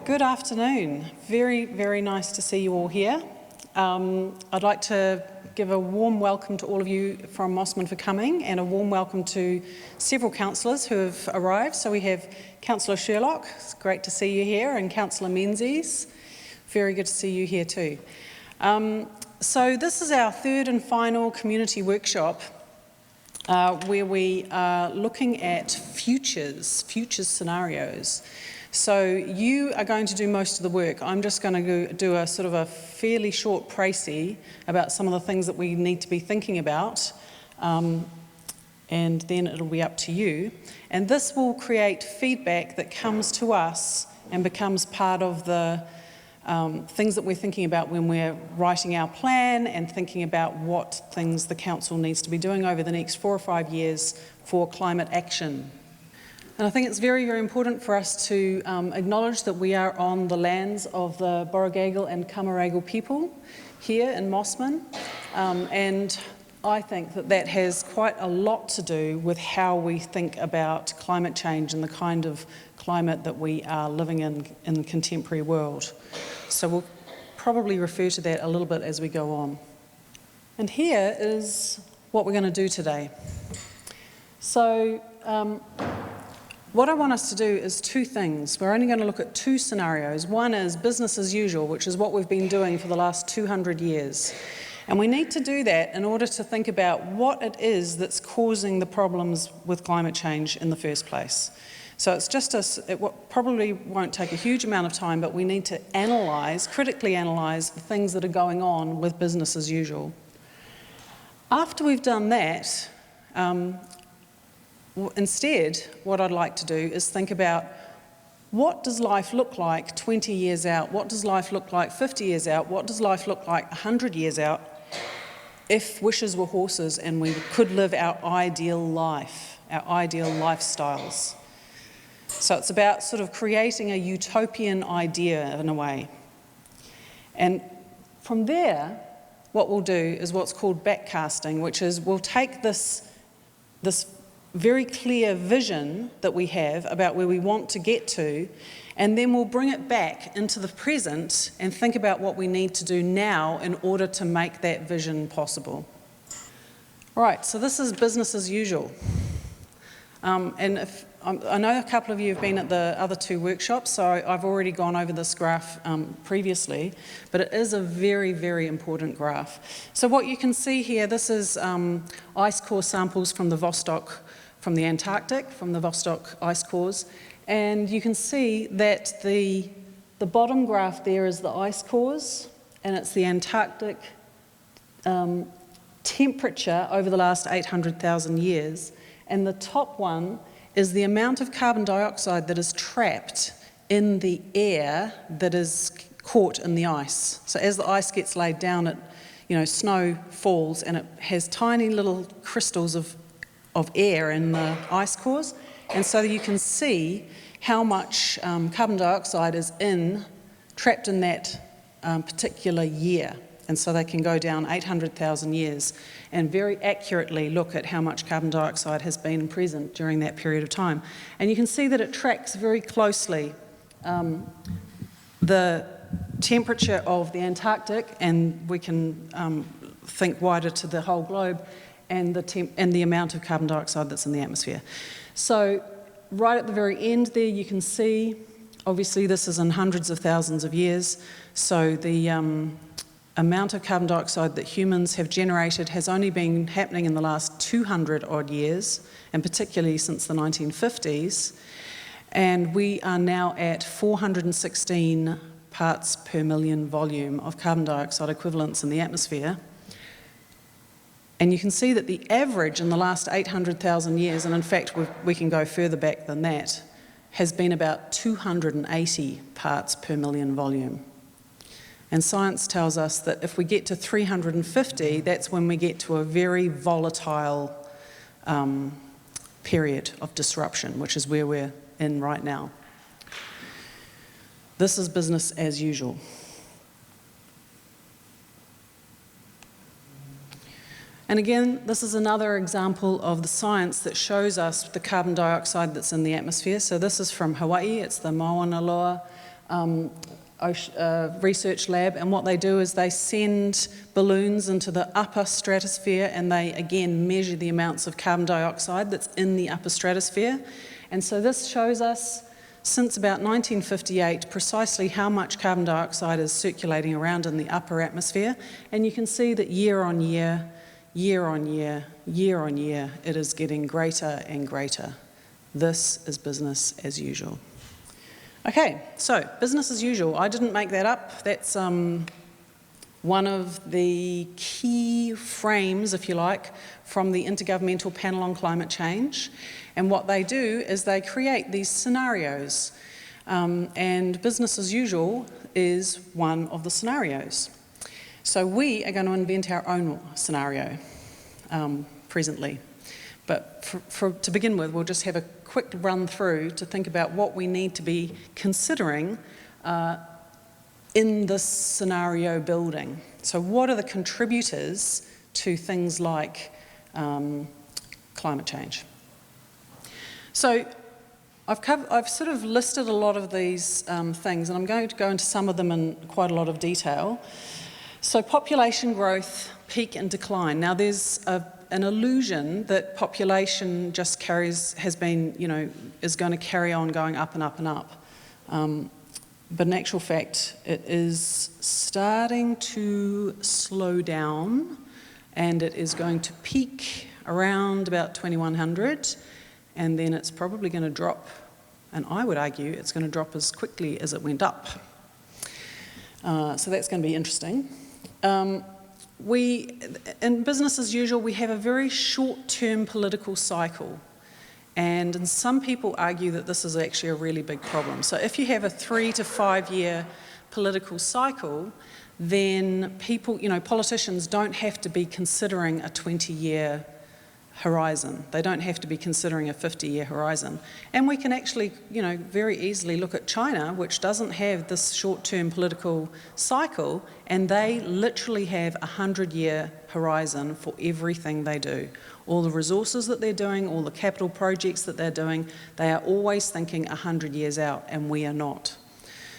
Good afternoon. Very, very nice to see you all here. I'd like to give a warm welcome to all of you from Mosman for coming, and a warm welcome to several councillors who have arrived. So we have Councillor Sherlock, it's great to see you here, and Councillor Menzies, very good to see you here too. So this is our third and final community workshop where we are looking at future scenarios. So you are going to do most of the work. I'm just going to do a sort of a fairly short précis about some of the things that we need to be thinking about, and then it'll be up to you. And this will create feedback that comes to us and becomes part of the things that we're thinking about when we're writing our plan and thinking about what things the council needs to be doing over the next 4 or 5 years for climate action. And I think it's very, very important for us to acknowledge that we are on the lands of the Borragagal and Camaragal people here in Mosman, and I think that that has quite a lot to do with how we think about climate change and the kind of climate that we are living in the contemporary world. So we'll probably refer to that a little bit as we go on. And here is what we're going to do today. So what I want us to do is two things. We're only going to look at two scenarios. One is business as usual, which is what we've been doing for the last 200 years. And we need to do that in order to think about what it is that's causing the problems with climate change in the first place. So it's just it probably won't take a huge amount of time, but we need to critically analyse the things that are going on with business as usual. After we've done that, instead, what I'd like to do is think about what does life look like 20 years out? What does life look like 50 years out? What does life look like 100 years out if wishes were horses and we could live our ideal life, our ideal lifestyles? So it's about sort of creating a utopian idea in a way. And from there, what we'll do is what's called backcasting, which is we'll take this very clear vision that we have about where we want to get to, and then we'll bring it back into the present and think about what we need to do now in order to make that vision possible. All right, so this is business as usual. And I know a couple of you have been at the other two workshops, so I've already gone over this graph previously, but it is a very, very important graph. So what you can see here, this is ice core samples from the Antarctic, from the Vostok ice cores, and you can see that the bottom graph there is the ice cores, and it's the Antarctic temperature over the last 800,000 years, and the top one is the amount of carbon dioxide that is trapped in the air that is caught in the ice. So as the ice gets laid down, snow falls and it has tiny little crystals of air in the ice cores, and so you can see how much carbon dioxide is trapped in that particular year. And so they can go down 800,000 years and very accurately look at how much carbon dioxide has been present during that period of time. And you can see that it tracks very closely the temperature of the Antarctic, and we can think wider to the whole globe, and the amount of carbon dioxide that's in the atmosphere. So right at the very end there you can see, obviously this is in hundreds of thousands of years, so the amount of carbon dioxide that humans have generated has only been happening in the last 200 odd years, and particularly since the 1950s, and we are now at 416 parts per million volume of carbon dioxide equivalents in the atmosphere. And you can see that the average in the last 800,000 years, and in fact we can go further back than that, has been about 280 parts per million volume. And science tells us that if we get to 350, that's when we get to a very volatile period of disruption, which is where we're in right now. This is business as usual. And again, this is another example of the science that shows us the carbon dioxide that's in the atmosphere. So this is from Hawaii, it's the Mauna Loa research lab, and what they do is they send balloons into the upper stratosphere and they again measure the amounts of carbon dioxide that's in the upper stratosphere. And so this shows us since about 1958 precisely how much carbon dioxide is circulating around in the upper atmosphere, and you can see that year on year, year on year, year on year, it is getting greater and greater. This is business as usual. Okay, so business as usual. I didn't make that up. That's one of the key frames, if you like, from the Intergovernmental Panel on Climate Change. And what they do is they create these scenarios. And business as usual is one of the scenarios. So we are going to invent our own scenario presently. But to begin with, we'll just have a quick run through to think about what we need to be considering in this scenario building. So what are the contributors to things like climate change? So I've sort of listed a lot of these things, and I'm going to go into some of them in quite a lot of detail. So population growth, peak and decline. Now there's an illusion that population just is going to carry on going up and up and up. But in actual fact, it is starting to slow down, and it is going to peak around about 2100, and then it's probably going to drop, and I would argue it's going to drop as quickly as it went up. So that's going to be interesting. In business as usual, we have a very short-term political cycle. And some people argue that this is actually a really big problem. So if you have a 3 to 5 year political cycle, then politicians don't have to be considering a 20-year horizon. They don't have to be considering a 50-year horizon. And we can actually, very easily look at China, which doesn't have this short-term political cycle, and they literally have a 100-year horizon for everything they do. All the resources that they're doing, all the capital projects that they're doing, they are always thinking 100 years out, and we are not.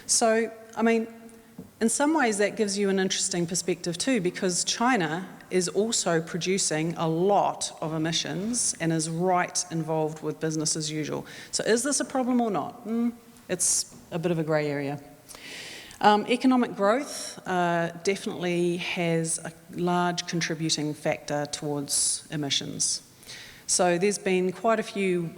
So, in some ways that gives you an interesting perspective too, because China is also producing a lot of emissions and is right involved with business as usual. So is this a problem or not? It's a bit of a grey area. Economic growth definitely has a large contributing factor towards emissions. So there's been quite a few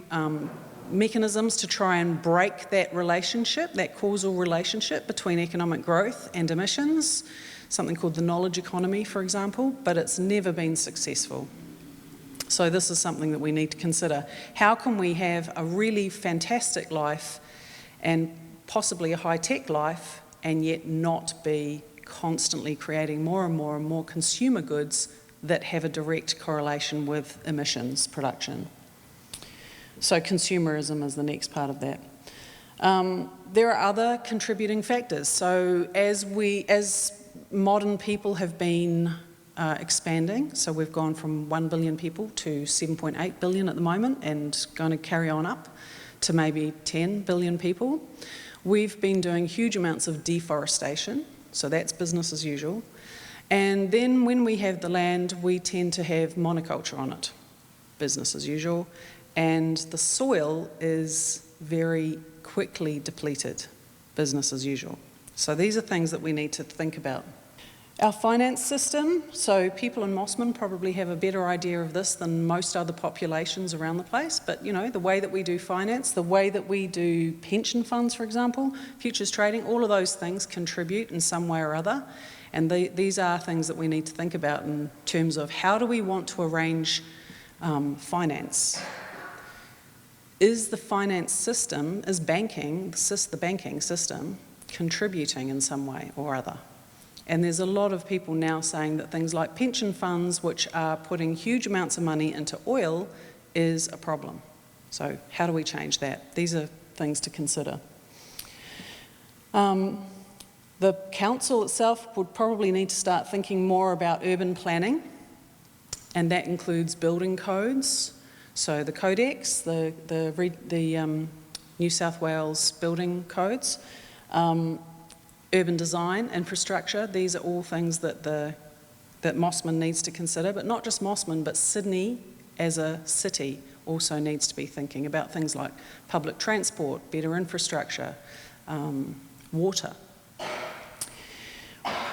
mechanisms to try and break that relationship, that causal relationship between economic growth and emissions, something called the knowledge economy, for example, but it's never been successful. So this is something that we need to consider. How can we have a really fantastic life and possibly a high-tech life and yet not be constantly creating more and more and more consumer goods that have a direct correlation with emissions production? So consumerism is the next part of that. There are other contributing factors. So as modern people have been expanding, so we've gone from 1 billion people to 7.8 billion at the moment and going to carry on up to maybe 10 billion people. We've been doing huge amounts of deforestation, so that's business as usual. And then when we have the land, we tend to have monoculture on it, business as usual. And the soil is very quickly depleted, business as usual. So these are things that we need to think about. Our finance system, so people in Mosman probably have a better idea of this than most other populations around the place, but the way that we do finance, the way that we do pension funds, for example, futures trading, all of those things contribute in some way or other. And these are things that we need to think about in terms of how do we want to arrange finance. Is the finance system, the banking system, contributing in some way or other? And there's a lot of people now saying that things like pension funds, which are putting huge amounts of money into oil, is a problem. So how do we change that? These are things to consider. The council itself would probably need to start thinking more about urban planning, and that includes building codes. So the Codex, the New South Wales building codes, urban design, infrastructure. These are all things that Mosman needs to consider, but not just Mosman, but Sydney as a city also needs to be thinking about things like public transport, better infrastructure, water.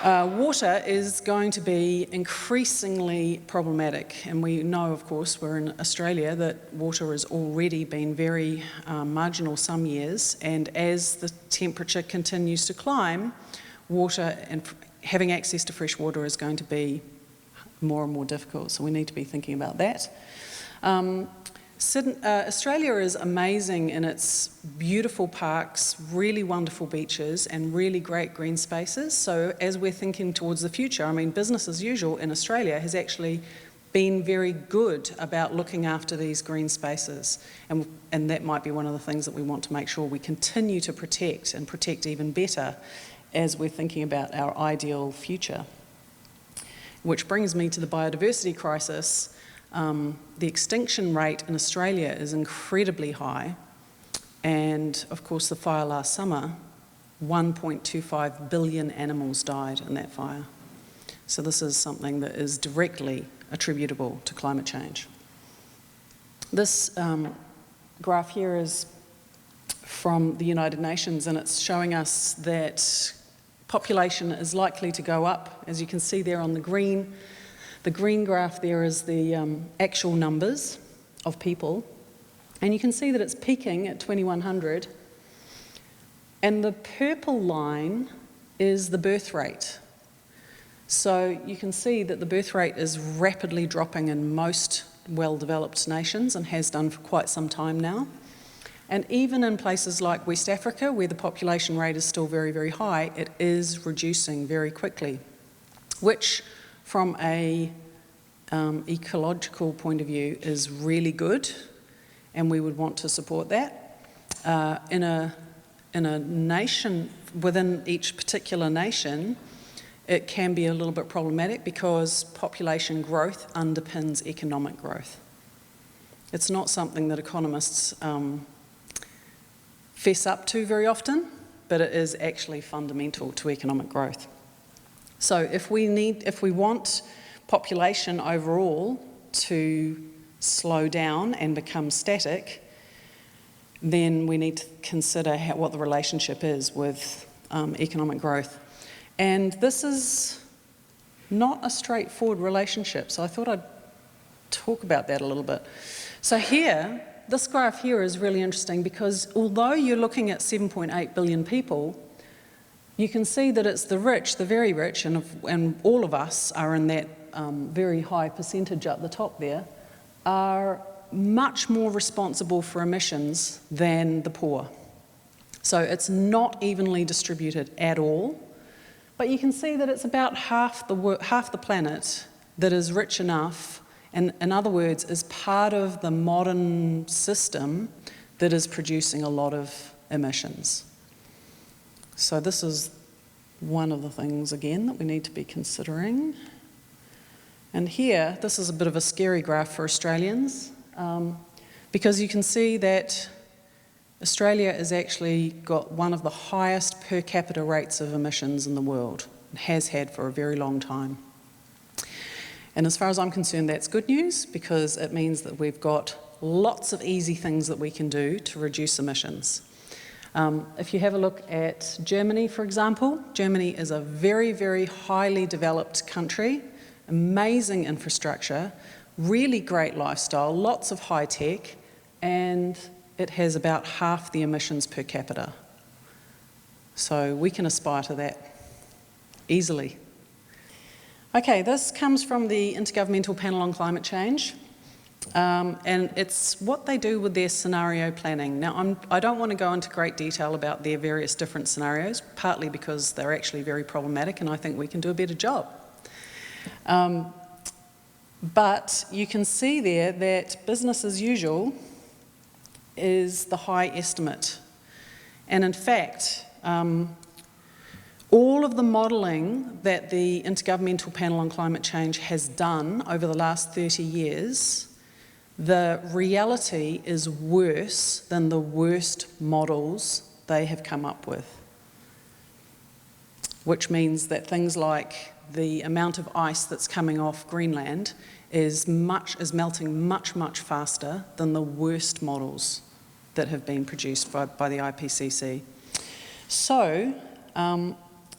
Water is going to be increasingly problematic, and we know, of course, we're in Australia, that water has already been very marginal some years, and as the temperature continues to climb, water and having access to fresh water is going to be more and more difficult, so we need to be thinking about that. Australia is amazing in its beautiful parks, really wonderful beaches, and really great green spaces. So as we're thinking towards the future, I mean, business as usual in Australia has actually been very good about looking after these green spaces. And that might be one of the things that we want to make sure we continue to protect, and protect even better as we're thinking about our ideal future. Which brings me to the biodiversity crisis. The extinction rate in Australia is incredibly high, and of course the fire last summer, 1.25 billion animals died in that fire. So this is something that is directly attributable to climate change. This graph here is from the United Nations, and it's showing us that population is likely to go up, as you can see there on the green. The green graph there is the actual numbers of people, and you can see that it's peaking at 2100, and the purple line is the birth rate. So you can see that the birth rate is rapidly dropping in most well-developed nations, and has done for quite some time now. And even in places like West Africa, where the population rate is still very, very high, it is reducing very quickly, which from a ecological point of view is really good, and we would want to support that. In a nation, within each particular nation, it can be a little bit problematic because population growth underpins economic growth. It's not something that economists fess up to very often, but it is actually fundamental to economic growth. So if we want population overall to slow down and become static, then we need to consider what the relationship is with economic growth. And this is not a straightforward relationship, so I thought I'd talk about that a little bit. So here, this graph here is really interesting because although you're looking at 7.8 billion people, you can see that it's the rich, the very rich, and all of us are in that very high percentage at the top there, are much more responsible for emissions than the poor. So it's not evenly distributed at all, but you can see that it's about half the planet that is rich enough, and in other words, is part of the modern system that is producing a lot of emissions. So this is one of the things, again, that we need to be considering. And here, this is a bit of a scary graph for Australians, because you can see that Australia has actually got one of the highest per capita rates of emissions in the world, and has had for a very long time. And as far as I'm concerned, that's good news, because it means that we've got lots of easy things that we can do to reduce emissions. If you have a look at Germany, for example, Germany is a very, very highly developed country, amazing infrastructure, really great lifestyle, lots of high tech, and it has about half the emissions per capita. So we can aspire to that easily. Okay, this comes from the Intergovernmental Panel on Climate Change. And it's what they do with their scenario planning. Now, I don't want to go into great detail about their various different scenarios, partly because they're actually very problematic and I think we can do a better job. But you can see there that business as usual is the high estimate. And in fact, all of the modelling that the Intergovernmental Panel on Climate Change has done over the last 30 years, the reality is worse than the worst models they have come up with. which means that things like the amount of ice that's coming off Greenland is melting much, much faster than the worst models that have been produced by the IPCC. So,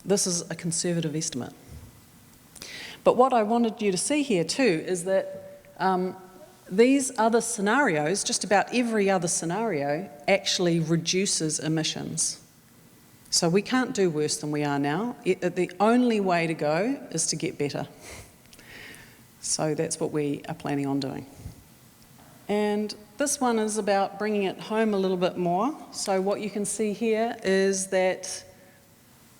this is a conservative estimate. But what I wanted you to see here too is that these other scenarios, just about every other scenario, actually reduces emissions. So we can't do worse than we are now. The only way to go is to get better. So that's what we are planning on doing. And this one is about bringing it home a little bit more. So what you can see here is that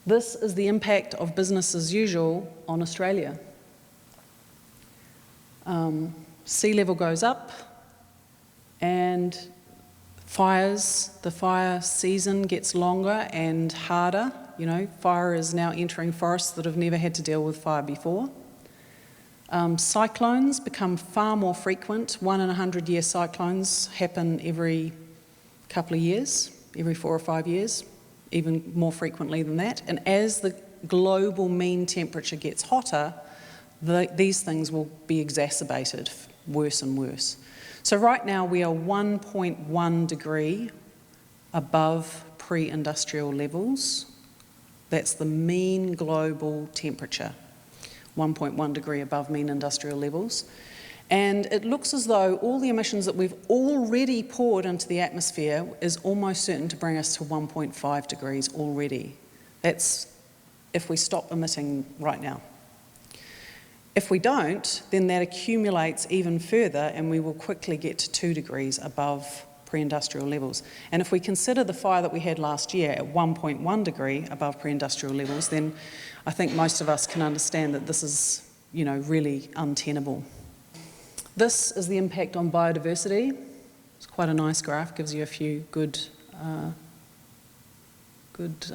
this is the impact of business as usual on Australia. Sea level goes up and the fire season gets longer and harder. You know, fire is now entering forests that have never had to deal with fire before. Cyclones become far more frequent. 1 in 100-year cyclones happen every couple of years, every 4 or 5 years, even more frequently than that. And as the global mean temperature gets hotter, these things will be exacerbated worse and worse. So right now we are 1.1 degree above pre-industrial levels. That's the mean global temperature, 1.1 degree above mean industrial levels. And it looks as though all the emissions that we've already poured into the atmosphere is almost certain to bring us to 1.5 degrees already. That's if we stop emitting right now. If we don't, then that accumulates even further and we will quickly get to 2 degrees above pre-industrial levels. And if we consider the fire that we had last year at 1.1 degree above pre-industrial levels, then I think most of us can understand that this is, you know, really untenable. This is the impact on biodiversity. It's quite a nice graph, gives you a few good bits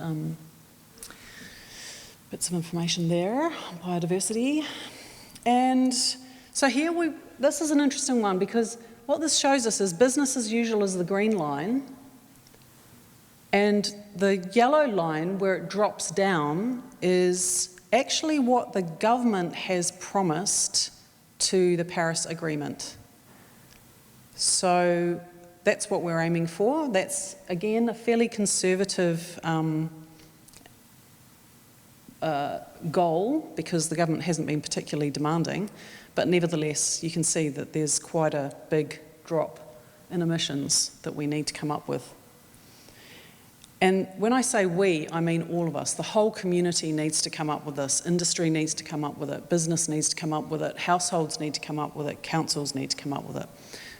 of information there on biodiversity. And so here this is an interesting one because what this shows us is business as usual is the green line, and the yellow line where it drops down is actually what the government has promised to the Paris Agreement. So that's what we're aiming for. That's, again, a fairly conservative goal because the government hasn't been particularly demanding, but nevertheless you can see that there's quite a big drop in emissions that we need to come up with. And when I say we, I mean all of us. The whole community needs to come up with this. Industry needs to come up with it. Business needs to come up with it. Households need to come up with it. Councils need to come up with it.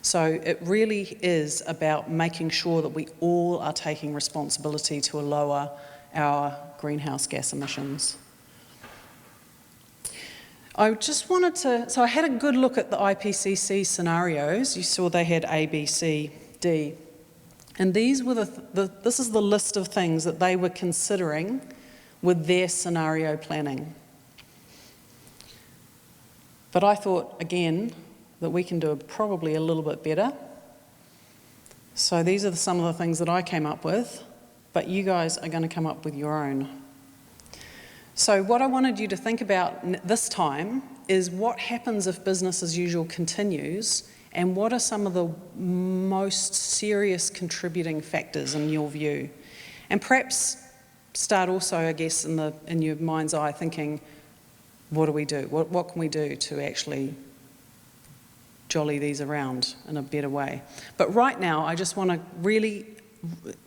So it really is about making sure that we all are taking responsibility to lower our greenhouse gas emissions. I just wanted to, so I had a good look at the IPCC scenarios. You saw they had A, B, C, D. And these were this is the list of things that they were considering with their scenario planning. But I thought, again, that we can do it probably a little bit better. So these are some of the things that I came up with, but you guys are going to come up with your own. So what I wanted you to think about this time is what happens if business as usual continues, and what are some of the most serious contributing factors in your view? And perhaps start also, I guess, in your mind's eye thinking, what do we do? What can we do to actually jolly these around in a better way? But right now, I just want to really,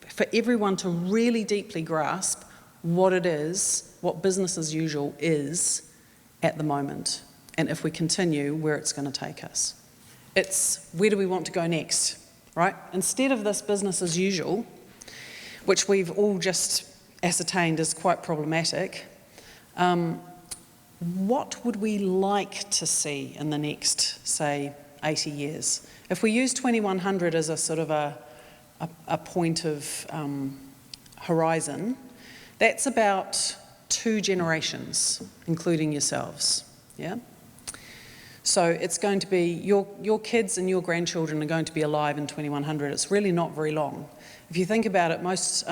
for everyone to really deeply grasp what it is, what business as usual is at the moment, and if we continue, where it's going to take us. It's where do we want to go next, right? Instead of this business as usual, which we've all just ascertained is quite problematic, what would we like to see in the next, say, 80 years? If we use 2100 as a sort of a point of horizon, that's about 2 generations, including yourselves, yeah? So it's going to be, your kids and your grandchildren are going to be alive in 2100. It's really not very long. If you think about it, most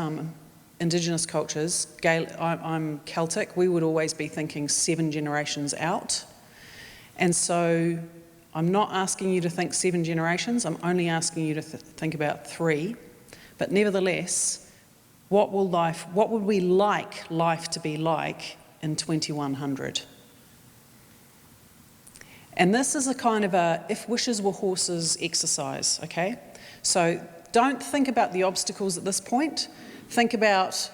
Indigenous cultures, I'm Celtic, we would always be thinking 7 generations out. And so I'm not asking you to think 7 generations, I'm only asking you to think about 3. But nevertheless, what would we like life to be like in 2100? And this is a kind of a if wishes were horses exercise, okay? So don't think about the obstacles at this point. Think about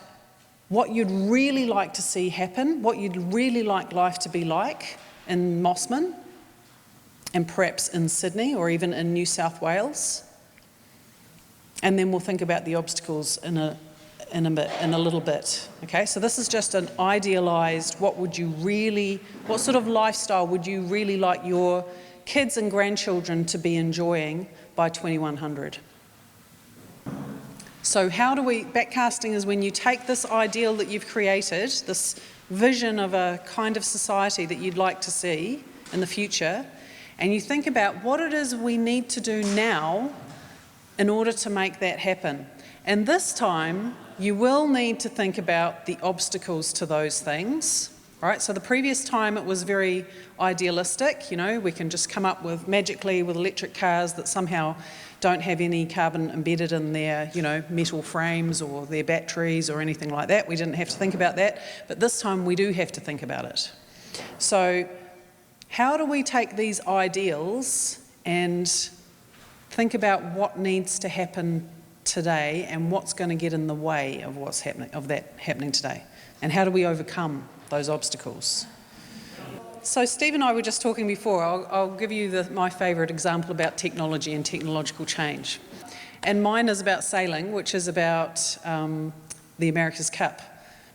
what you'd really like to see happen, what you'd really like life to be like in Mosman, and perhaps in Sydney or even in New South Wales. And then we'll think about the obstacles in a little bit. Okay, so this is just an idealised, what sort of lifestyle would you really like your kids and grandchildren to be enjoying by 2100? So backcasting is when you take this ideal that you've created, this vision of a kind of society that you'd like to see in the future, and you think about what it is we need to do now in order to make that happen. And this time, you will need to think about the obstacles to those things, right? So the previous time it was very idealistic, we can just come up with magically with electric cars that somehow don't have any carbon embedded in their, metal frames or their batteries or anything like that. We didn't have to think about that, but this time we do have to think about it. So how do we take these ideals and think about what needs to happen today and what's going to get in the way of that happening today? And how do we overcome those obstacles? So Steve and I were just talking before. I'll give you my favourite example about technology and technological change. And mine is about sailing, which is about the America's Cup.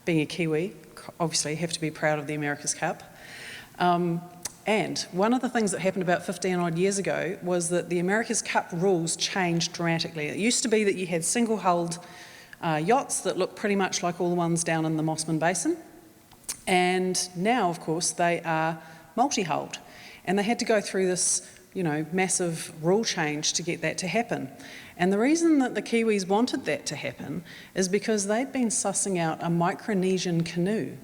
Being a Kiwi, obviously you have to be proud of the America's Cup. And one of the things that happened about 15 odd years ago was that the America's Cup rules changed dramatically. It used to be that you had single-hulled yachts that looked pretty much like all the ones down in the Mosman Basin. And now, of course, they are multi-hulled. And they had to go through this, massive rule change to get that to happen. And the reason that the Kiwis wanted that to happen is because they'd been sussing out a Micronesian canoe.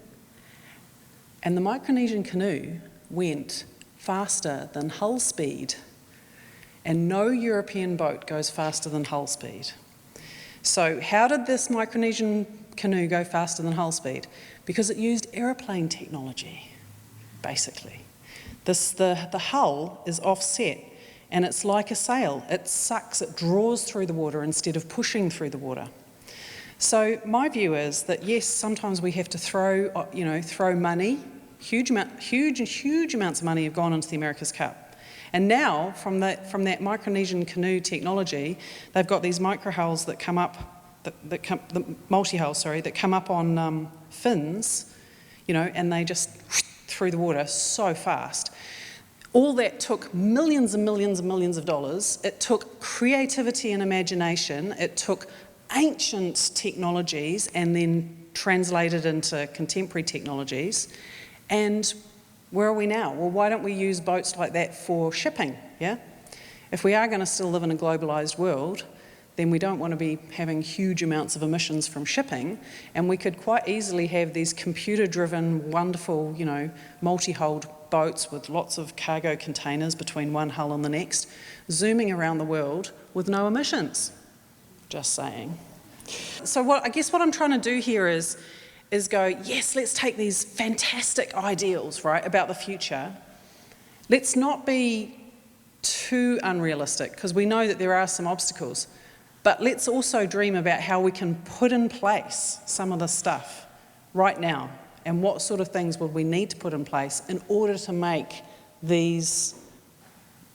And the Micronesian canoe went faster than hull speed. And no European boat goes faster than hull speed. So how did this Micronesian canoe go faster than hull speed? Because it used aeroplane technology, basically. The hull is offset, and it's like a sail. It sucks, it draws through the water instead of pushing through the water. So my view is that yes, sometimes we have to throw money. Huge amounts of money have gone into the America's Cup. And now, from that Micronesian canoe technology, they've got these micro-hulls that come up, the multi-hulls, that come up on fins, and they just through the water so fast. All that took millions and millions and millions of dollars. It took creativity and imagination. It took ancient technologies and then translated into contemporary technologies. And where are we now? Well, why don't we use boats like that for shipping, yeah? If we are going to still live in a globalised world, then we don't want to be having huge amounts of emissions from shipping, and we could quite easily have these computer-driven, wonderful, multi-hulled boats with lots of cargo containers between one hull and the next, zooming around the world with no emissions. Just saying. So I guess what I'm trying to do here is go, yes, let's take these fantastic ideals, right, about the future. Let's not be too unrealistic, because we know that there are some obstacles. But let's also dream about how we can put in place some of this stuff right now, and what sort of things would we need to put in place in order to make these,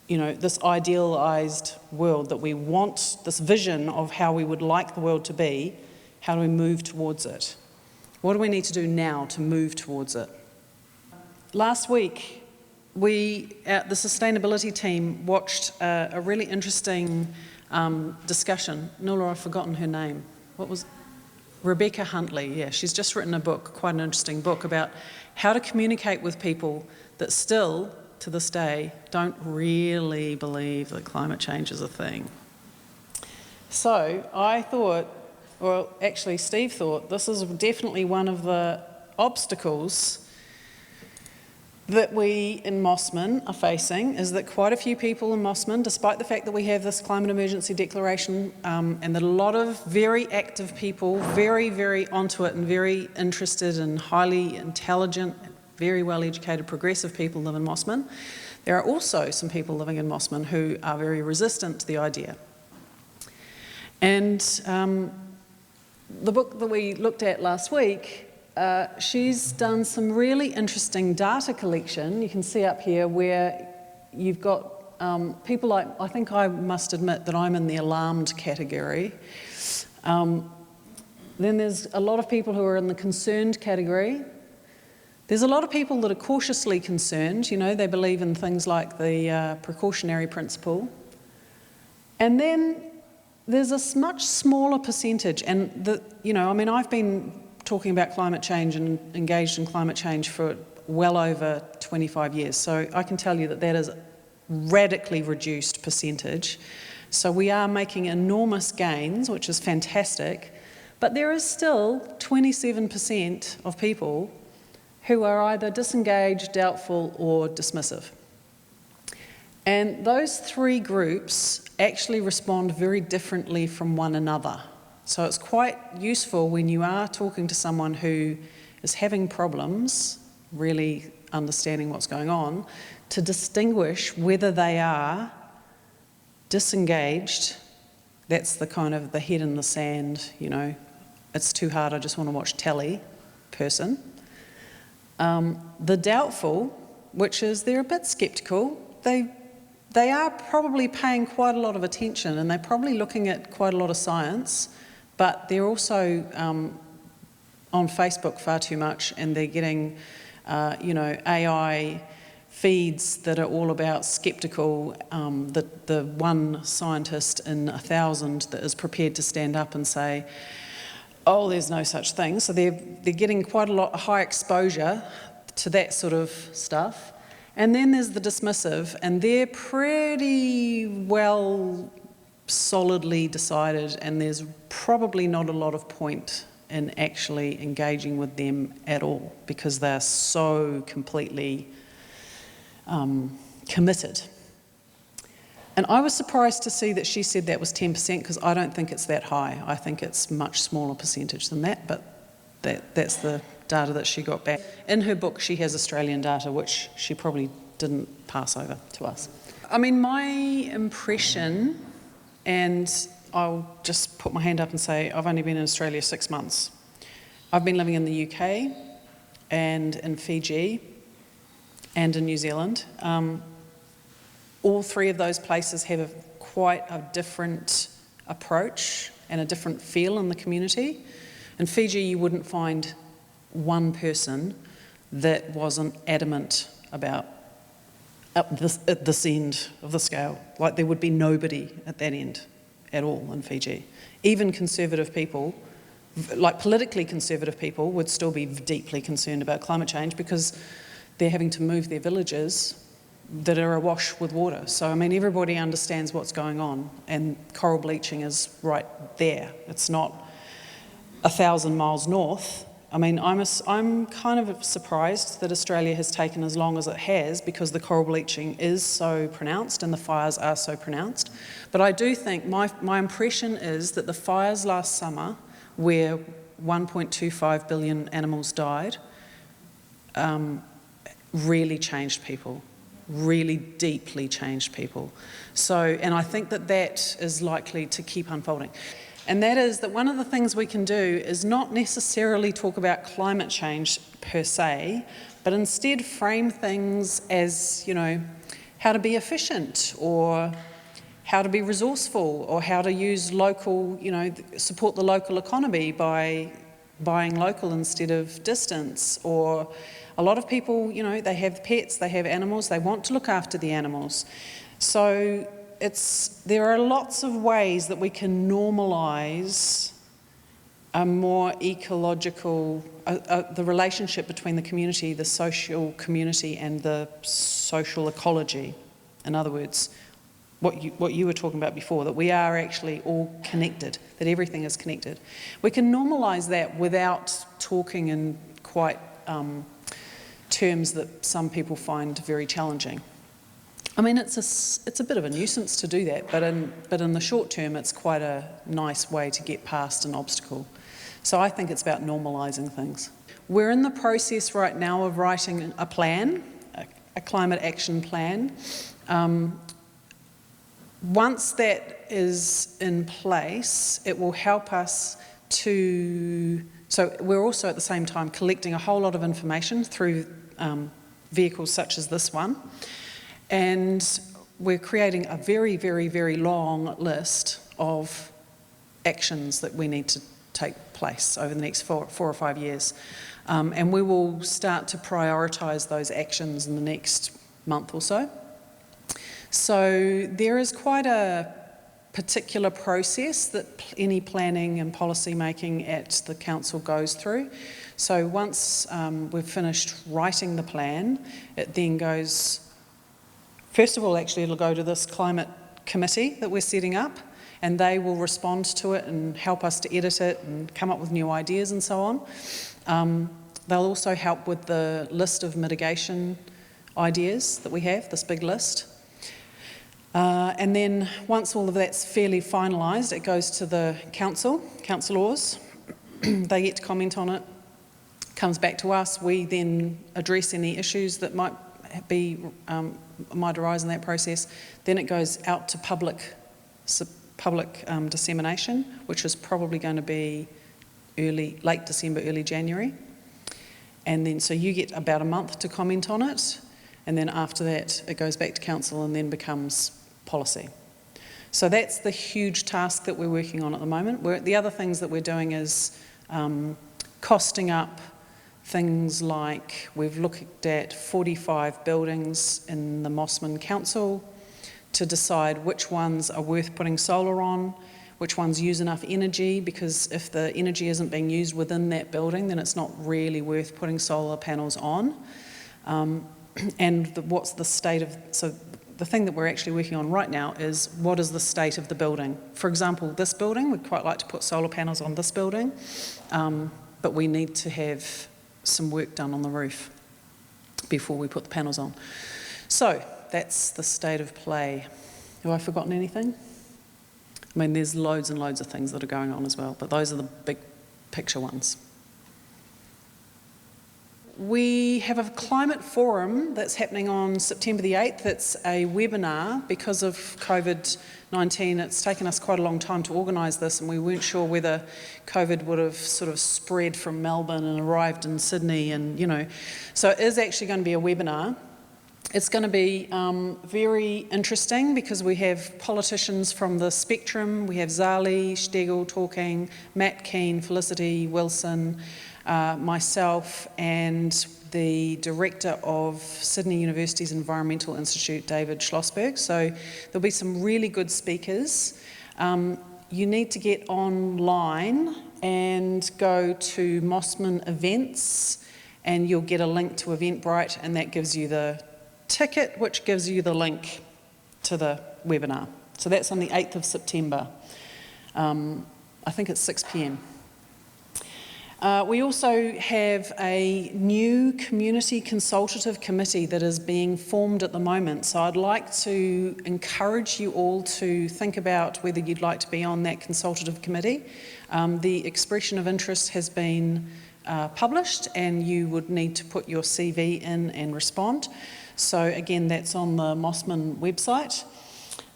this idealised world that we want, this vision of how we would like the world to be, how do we move towards it? What do we need to do now to move towards it? Last week, the sustainability team watched a really interesting discussion. Nuala, I've forgotten her name. What was Rebecca Huntley? Yeah, she's just written a book, quite an interesting book, about how to communicate with people that still, to this day, don't really believe that climate change is a thing. So I thought, or actually Steve thought, this is definitely one of the obstacles that we in Mosman are facing, is that quite a few people in Mosman, despite the fact that we have this climate emergency declaration and that a lot of very active people, very, very onto it and very interested and highly intelligent, very well educated, progressive people live in Mosman, there are also some people living in Mosman who are very resistant to the idea. And the book that we looked at last week, she's done some really interesting data collection. You can see up here where you've got people like, I think I must admit that I'm in the alarmed category. Then there's a lot of people who are in the concerned category. There's a lot of people that are cautiously concerned, you know, they believe in things like the precautionary principle. And then there's a much smaller percentage, and you know, I mean, I've been talking about climate change and engaged in climate change for well over 25 years. So I can tell you that that is a radically reduced percentage. So we are making enormous gains, which is fantastic, but there is still 27% of people who are either disengaged, doubtful, or dismissive. And those three groups actually respond very differently from one another. So it's quite useful when you are talking to someone who is having problems, really understanding what's going on, to distinguish whether they are disengaged, that's the kind of the head in the sand, you know, it's too hard, I just want to watch telly person. The doubtful, which is they're a bit sceptical, they are probably paying quite a lot of attention and they're probably looking at quite a lot of science, but they're also on Facebook far too much, and they're getting, you know, AI feeds that are all about sceptical, the one scientist in 1,000 that is prepared to stand up and say, oh, there's no such thing. So they're getting quite a lot high exposure to that sort of stuff. And then there's the dismissive, and they're pretty well solidly decided, and there's probably not a lot of point in actually engaging with them at all because they're so completely committed. And I was surprised to see that she said that was 10% because I don't think it's that high. I think it's much smaller percentage than that, but that's the data that she got back. In her book, she has Australian data, which she probably didn't pass over to us. I mean, my impression, and I'll just put my hand up and say I've only been in Australia 6 months. I've been living in the UK and in Fiji and in New Zealand. All three of those places have quite a different approach and a different feel in the community. In Fiji, you wouldn't find one person that wasn't adamant about at this end of the scale. Like there would be nobody at that end at all in Fiji. Even conservative people, like politically conservative people, would still be deeply concerned about climate change because they're having to move their villages that are awash with water. So, I mean, everybody understands what's going on, and coral bleaching is right there. It's not 1,000 miles north. I mean, I'm kind of surprised that Australia has taken as long as it has because the coral bleaching is so pronounced and the fires are so pronounced. But I do think my impression is that the fires last summer, where 1.25 billion animals died, really changed people, really deeply changed people. So, and I think that that is likely to keep unfolding. And that is that one of the things we can do is not necessarily talk about climate change per se, but instead frame things as, you know, how to be efficient or how to be resourceful or how to use local, you know, support the local economy by buying local instead of distance. Or a lot of people, you know, they have pets, they have animals, they want to look after the animals. So there are lots of ways that we can normalise a more ecological, the relationship between the community, the social community and the social ecology. In other words, what you were talking about before, that we are actually all connected, that everything is connected. We can normalise that without talking in quite terms that some people find very challenging. I mean, it's a bit of a nuisance to do that, but in the short term, it's quite a nice way to get past an obstacle. So I think it's about normalising things. We're in the process right now of writing a plan, a climate action plan. Once that is in place, it will help us to... So we're also at the same time collecting a whole lot of information through vehicles such as this one. And we're creating a very, very, very long list of actions that we need to take place over the next 4 or 5 years. And we will start to prioritise those actions in the next month or so. So there is quite a particular process that any planning and policy making at the council goes through. So once we've finished writing the plan, it then goes, first of all, actually it'll go to this climate committee that we're setting up, and they will respond to it and help us to edit it and come up with new ideas and so on. They'll also help with the list of mitigation ideas that we have, this big list. And then once all of that's fairly finalised, it goes to the councillors. They get to comment on it, comes back to us. We then address any issues that might arise in that process. Then it goes out to public dissemination, which is probably going to be late December, early January. And then so you get about a month to comment on it, and then after that it goes back to council and then becomes policy. So that's the huge task that we're working on at the moment. The other things that we're doing is costing up things like we've looked at 45 buildings in the Mosman Council to decide which ones are worth putting solar on, which ones use enough energy, because if the energy isn't being used within that building, then it's not really worth putting solar panels on. What's the state of... So the thing that we're actually working on right now is what is the state of the building. For example, this building, we'd quite like to put solar panels on this building, but we need to have some work done on the roof before we put the panels on. So that's the state of play. Have I forgotten anything? I mean, there's loads and loads of things that are going on as well, but those are the big picture ones. We have a climate forum that's happening on September the 8th. It's a webinar. Because of COVID-19, it's taken us quite a long time to organise this, and we weren't sure whether COVID would have sort of spread from Melbourne and arrived in Sydney, and so it is actually going to be a webinar. It's going to be very interesting because we have politicians from the spectrum. We have Zali, Stegel talking, Matt Keane, Felicity Wilson, myself, and the director of Sydney University's Environmental Institute, David Schlossberg. So there'll be some really good speakers. You need to get online and go to Mosman Events, and you'll get a link to Eventbrite, and that gives you the ticket, which gives you the link to the webinar. So that's on the 8th of September. I think it's 6 p.m. We also have a new community consultative committee that is being formed at the moment. So I'd like to encourage you all to think about whether you'd like to be on that consultative committee. The expression of interest has been published, and you would need to put your CV in and respond. So again, that's on the Mosman website.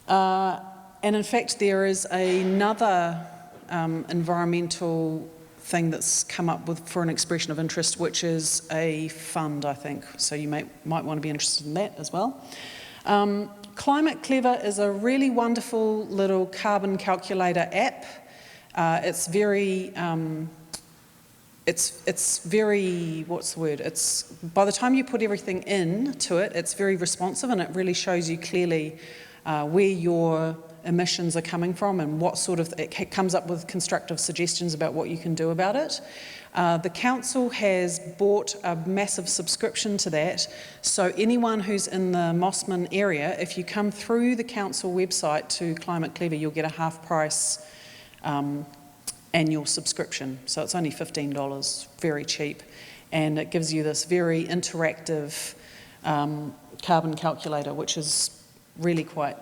And in fact, there is another environmental thing that's come up with for an expression of interest, which is a fund, I think. So you might want to be interested in that as well. Climate Clever is a really wonderful little carbon calculator app. It's very, what's the word? It's, by the time you put everything into it, it's very responsive, and it really shows you clearly where your emissions are coming from and what sort of, it comes up with constructive suggestions about what you can do about it. The council has bought a massive subscription to that, so anyone who's in the Mosman area, if you come through the council website to Climate Clever, you'll get a half price annual subscription. So it's only $15, very cheap, and it gives you this very interactive carbon calculator, which is really quite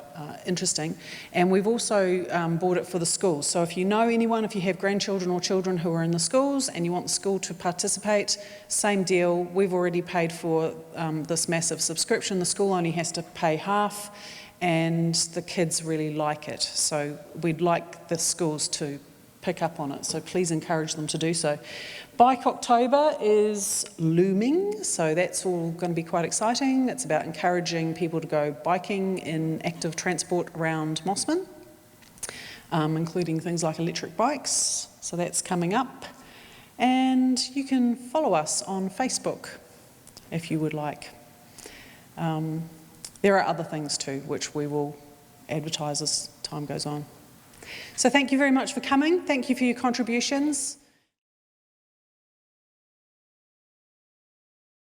interesting. And we've also bought it for the schools. So if you know anyone, if you have grandchildren or children who are in the schools and you want the school to participate, same deal. We've already paid for this massive subscription. The school only has to pay half, and the kids really like it. So we'd like the schools to pick up on it, so please encourage them to do so. Bike October is looming, so that's all going to be quite exciting. It's about encouraging people to go biking in active transport around Mosman, including things like electric bikes, so that's coming up. And you can follow us on Facebook if you would like. There are other things too, which we will advertise as time goes on. So thank you very much for coming. Thank you for your contributions.